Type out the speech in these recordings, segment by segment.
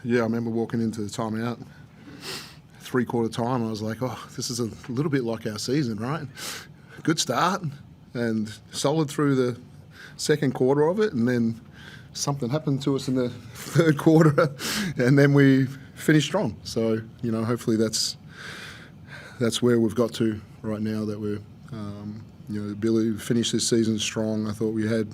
Yeah, I remember walking into the timeout, three-quarter time, I was like, oh, this is a little bit like our season, right? Good start and solid through the second quarter of it, and then something happened to us in the third quarter, and then we finished strong. So, hopefully that's where we've got to right now, that we're, the ability to finish this season strong. I thought we had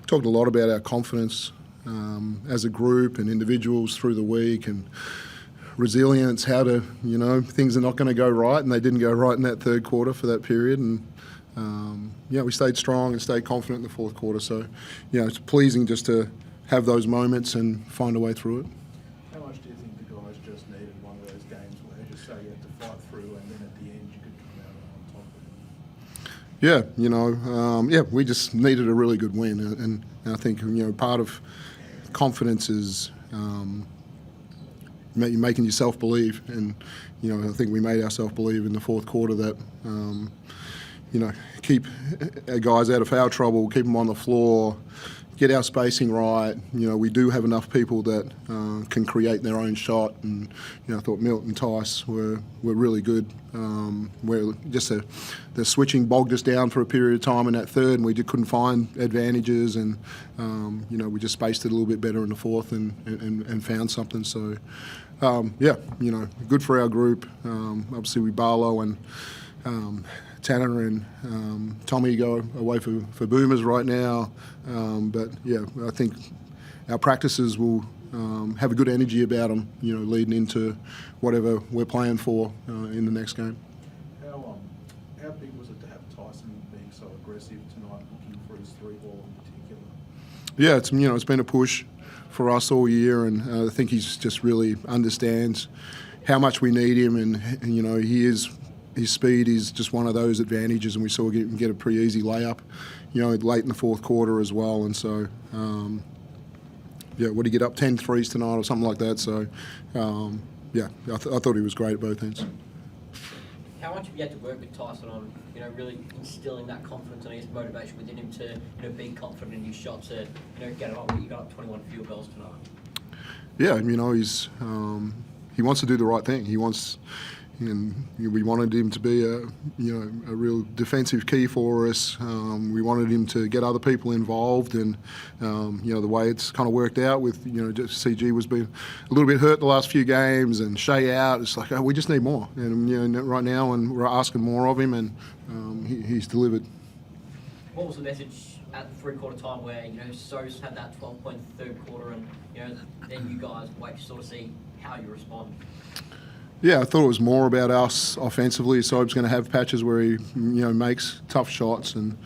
talked a lot about our confidence as a group and individuals through the week, and resilience, how to, things are not going to go right, and they didn't go right in that third quarter for that period. And, we stayed strong and stayed confident in the fourth quarter. So, it's pleasing just to have those moments and find a way through it. How much do you think the guys just needed one of those games where just so you had to fight through and then at the end you could come out on top of it? Yeah, we just needed a really good win. And I think, part of confidence is making yourself believe. And, I think we made ourselves believe in the fourth quarter that, keep our guys out of foul trouble, keep them on the floor, get our spacing right. We do have enough people that can create their own shot. And, I thought Milton and Tice were really good. Where just the switching bogged us down for a period of time in that third, and we just couldn't find advantages. And, we just spaced it a little bit better in the fourth and found something. So, good for our group. Obviously, we Barlow and Tanner and Tommy go away for Boomers right now. But, I think our practices will have a good energy about them, leading into whatever we're playing for in the next game. How big was it to have Tyson being so aggressive tonight, looking for his three ball in particular? Yeah, it's been a push for us all year, and I think he's just really understands how much we need him, and his speed is just one of those advantages, and we saw him get a pretty easy layup, late in the fourth quarter as well. And so, what did he get up 10 threes tonight or something like that? So, I thought he was great at both ends. How much have you had to work with Tyson on, really instilling that confidence and his motivation within him to be confident in his shots, to get it on? You got up 21 field goals tonight. Yeah, he's he wants to do the right thing. And we wanted him to be a real defensive key for us. We wanted him to get other people involved, and the way it's kind of worked out with CG was being a little bit hurt the last few games, and Shea out. It's like, we just need more, and right now, and we're asking more of him, and he's delivered. What was the message at the three-quarter time where Sos had that 12-point third quarter, and then you guys wait to sort of see how you respond? Yeah, I thought it was more about us offensively. Soap's going to have patches where he, makes tough shots, and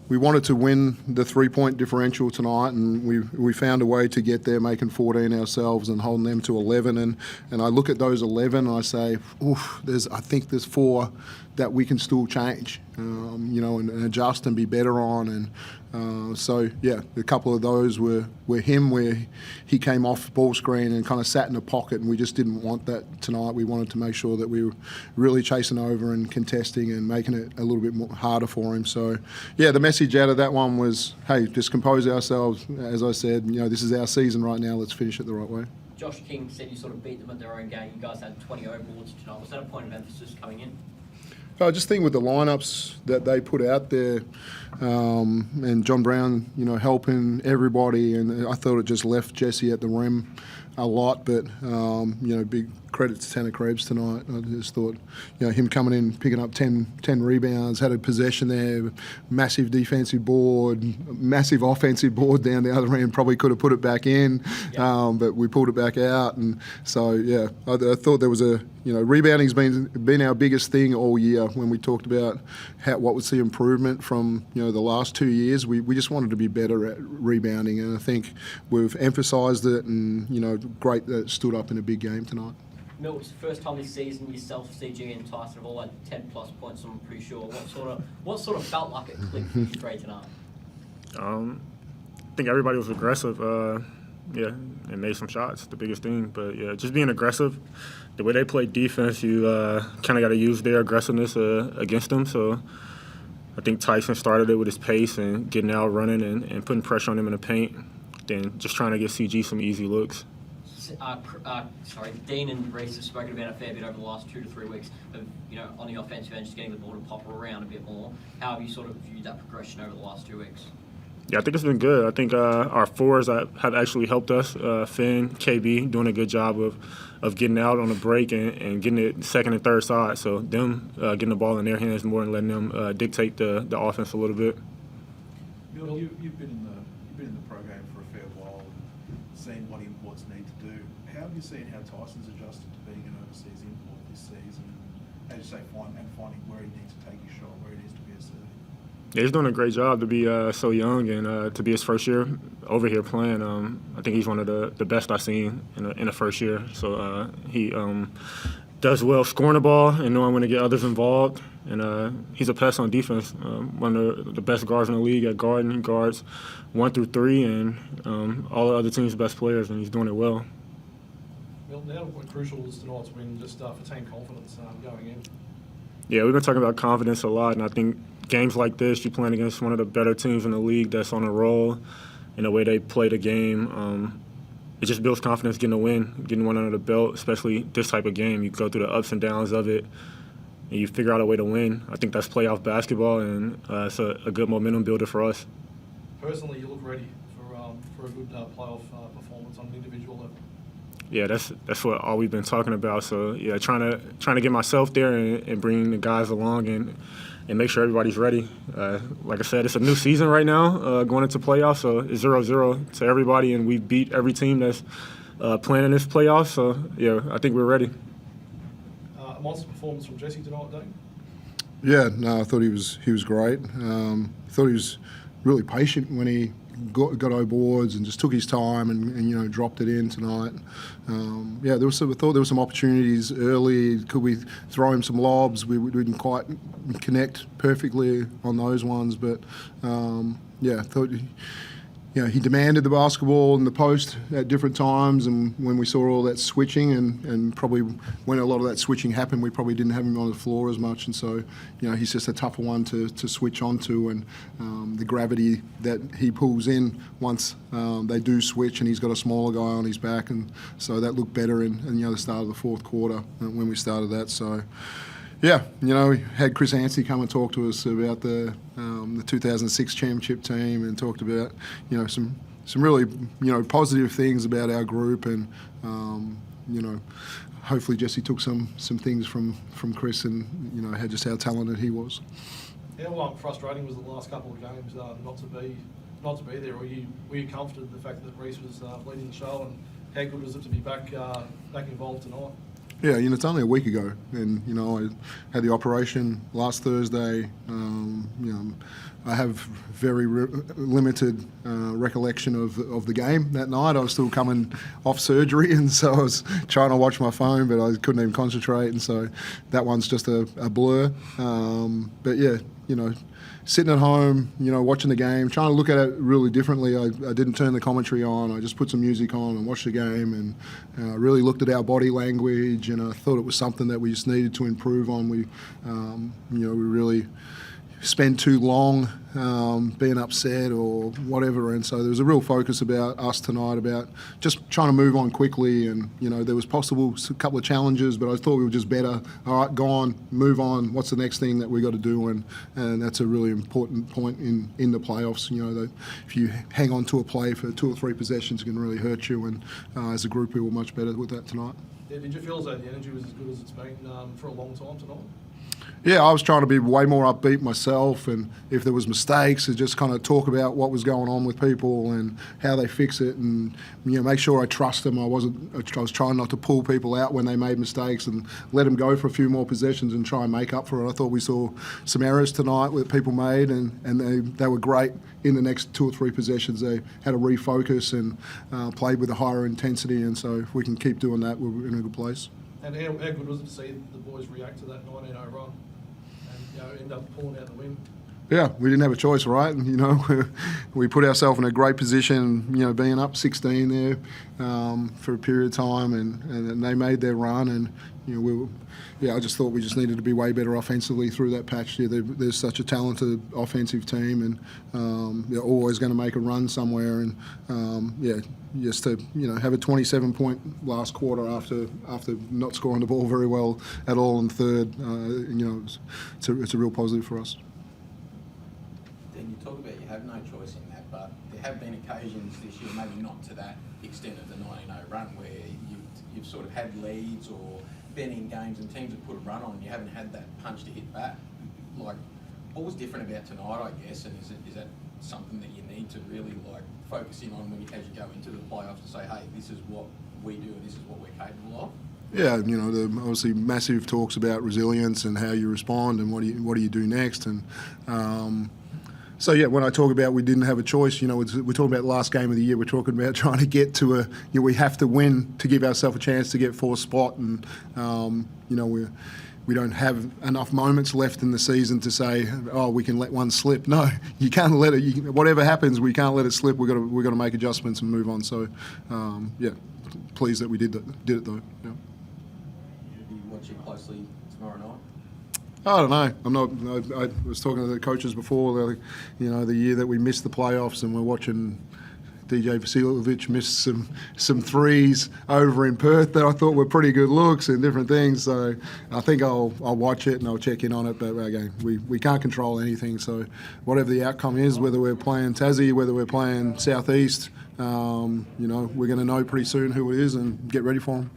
we wanted to win the 3-point differential tonight, and we found a way to get there, making 14 ourselves and holding them to 11. And I look at those 11 and I say, I think there's 4 that we can still change, and adjust and be better on. And a couple of those were him, where he came off ball screen and kind of sat in a pocket, and we just didn't want that tonight. We wanted to make sure that we were really chasing over and contesting and making it a little bit more harder for him. So, the message out of that one was, hey, just compose ourselves. As I said, this is our season right now. Let's finish it the right way. Josh King said you sort of beat them at their own game. You guys had 20 overboards tonight. Was that a point of emphasis coming in? I just think with the lineups that they put out there, and John Brown, helping everybody, and I thought it just left Jesse at the rim a lot. But big credit to Tanner Krebs tonight. I just thought, him coming in, picking up 10 rebounds, had a possession there, massive defensive board, massive offensive board down the other end. Probably could have put it back in, but we pulled it back out. And so, I thought there was rebounding's been our biggest thing all year. When we talked about what was the improvement from the last 2 years, we just wanted to be better at rebounding, and I think we've emphasised it. And great that it stood up in a big game tonight. Milt, it's the first time this season yourself, CG and Tyson have all had 10+ points, I'm pretty sure. What sort of felt like it clicked for you three tonight? I think everybody was aggressive, and made some shots, the biggest thing. But just being aggressive. The way they play defense, you kind of got to use their aggressiveness against them. So I think Tyson started it with his pace and getting out running and putting pressure on him in the paint. than just trying to get CG some easy looks. Dean and Reece have spoken about a fair bit over the last 2 to 3 weeks of, on the offensive end, just getting the ball to pop around a bit more. How have you sort of viewed that progression over the last 2 weeks? Yeah, I think it's been good. I think our fours have actually helped us. Finn, KB doing a good job of getting out on a break and getting it second and third side. So them getting the ball in their hands more and letting them dictate the offense a little bit. Bill, you've been in the program for a fair while and seen what imports need to do. How have you seen how Tyson's adjusted to being an overseas import this season? And, as you say, finding where he needs to take his shot, where he needs to be assertive. Yeah, he's doing a great job to be so young and to be his first year over here playing. I think he's one of the best I've seen in the first year. So he does well scoring the ball and knowing when to get others involved. And he's a pest on defense. One of the best guards in the league at guard, and he guards 1 through 3 and all the other team's best players, and he's doing it well. Milton, how crucial is tonight's win just for team confidence going in? Yeah, we've been talking about confidence a lot, and I think games like this, you're playing against one of the better teams in the league that's on a roll in the way they play the game. It just builds confidence getting a win, getting one under the belt, especially this type of game. You go through the ups and downs of it, and you figure out a way to win. I think that's playoff basketball, and it's a good momentum builder for us. Personally, you look ready for a good playoff performance on an individual level. Yeah, that's what all we've been talking about. So yeah, trying to get myself there and bring the guys along and make sure everybody's ready. Like I said, it's a new season right now, going into playoffs. So it's 0-0 to everybody, and we beat every team that's playing in this playoff. So yeah, I think we're ready. A monster performance from Jesse tonight, Dane. Yeah, no, I thought he was great. I thought he was really patient when he got over boards and just took his time and dropped it in tonight. I thought there were some opportunities early. Could we throw him some lobs? We didn't quite connect perfectly on those ones, but I thought he demanded the basketball in the post at different times, and when we saw all that switching and probably when a lot of that switching happened, we probably didn't have him on the floor as much, and so he's just a tougher one to switch onto, and the gravity that he pulls in once they do switch, and he's got a smaller guy on his back, and so that looked better in the start of the fourth quarter when we started that. So. Yeah, we had Chris Anstey come and talk to us about the 2006 championship team and talked about, some really, positive things about our group, and, hopefully Jesse took some things from Chris and, had just how talented he was. How frustrating was the last couple of games not to be there? Were you comforted with the fact that Reece was leading the show, and how good was it to be back involved tonight? Yeah, it's only a week ago, and I had the operation last Thursday. I have very limited recollection of the game that night. I was still coming off surgery, and so I was trying to watch my phone, but I couldn't even concentrate, and so that one's just a blur. But yeah, sitting at home, watching the game, trying to look at it really differently. I didn't turn the commentary on. I just put some music on and watched the game, and really looked at our body language, and I thought it was something that we just needed to improve on. We really spend too long being upset or whatever, and so there was a real focus about us tonight about just trying to move on quickly, and there was possible a couple of challenges, but I thought we were just better. All right, go on, move on. What's the next thing that we got to do? And that's a really important point in the playoffs. That if you hang on to a play for 2 or 3 possessions, it can really hurt you. And as a group, we were much better with that tonight. Yeah, did you feel as though the energy was as good as it's been for a long time tonight? Yeah, I was trying to be way more upbeat myself, and if there was mistakes, to just kind of talk about what was going on with people and how they fix it, and make sure I trust them. I was trying not to pull people out when they made mistakes, and let them go for a few more possessions and try and make up for it. I thought we saw some errors tonight that people made, and they were great in the next 2 or 3 possessions. They had to refocus and played with a higher intensity, and so if we can keep doing that, we're in a good place. And how good was it to see the boys react to that 19-0 run and end up pulling out the win? Yeah, we didn't have a choice, right? And, we put ourselves in a great position, being up 16 there for a period of time, and they made their run, and I just thought we just needed to be way better offensively through that patch. Yeah, there's such a talented offensive team, and they're always going to make a run somewhere, and just to have a 27-point last quarter after not scoring the ball very well at all in third, it's a real positive for us. You talk about you have no choice in that, but there have been occasions this year, maybe not to that extent of the 19-0 run, where you've sort of had leads or been in games and teams have put a run on and you haven't had that punch to hit back. Like, what was different about tonight, I guess, and is that something that you need to really focus in on as you go into the playoffs to say, hey, this is what we do and this is what we're capable of? Yeah, obviously massive talks about resilience and how you respond and what do you do next, and so yeah, when I talk about we didn't have a choice, we're talking about the last game of the year. We're talking about trying to get to we have to win to give ourselves a chance to get fourth spot, and we don't have enough moments left in the season to say, oh, we can let one slip. No, you can't let it. Whatever happens, we can't let it slip. We've got to make adjustments and move on. So pleased that we did it though. Yeah. You'll be watching closely tomorrow night. I don't know. I was talking to the coaches before, the year that we missed the playoffs, and we're watching DJ Vasiljevic miss some threes over in Perth that I thought were pretty good looks and different things. So I think I'll watch it and I'll check in on it. But again, we can't control anything. So whatever the outcome is, whether we're playing Tassie, whether we're playing South East, we're going to know pretty soon who it is and get ready for them.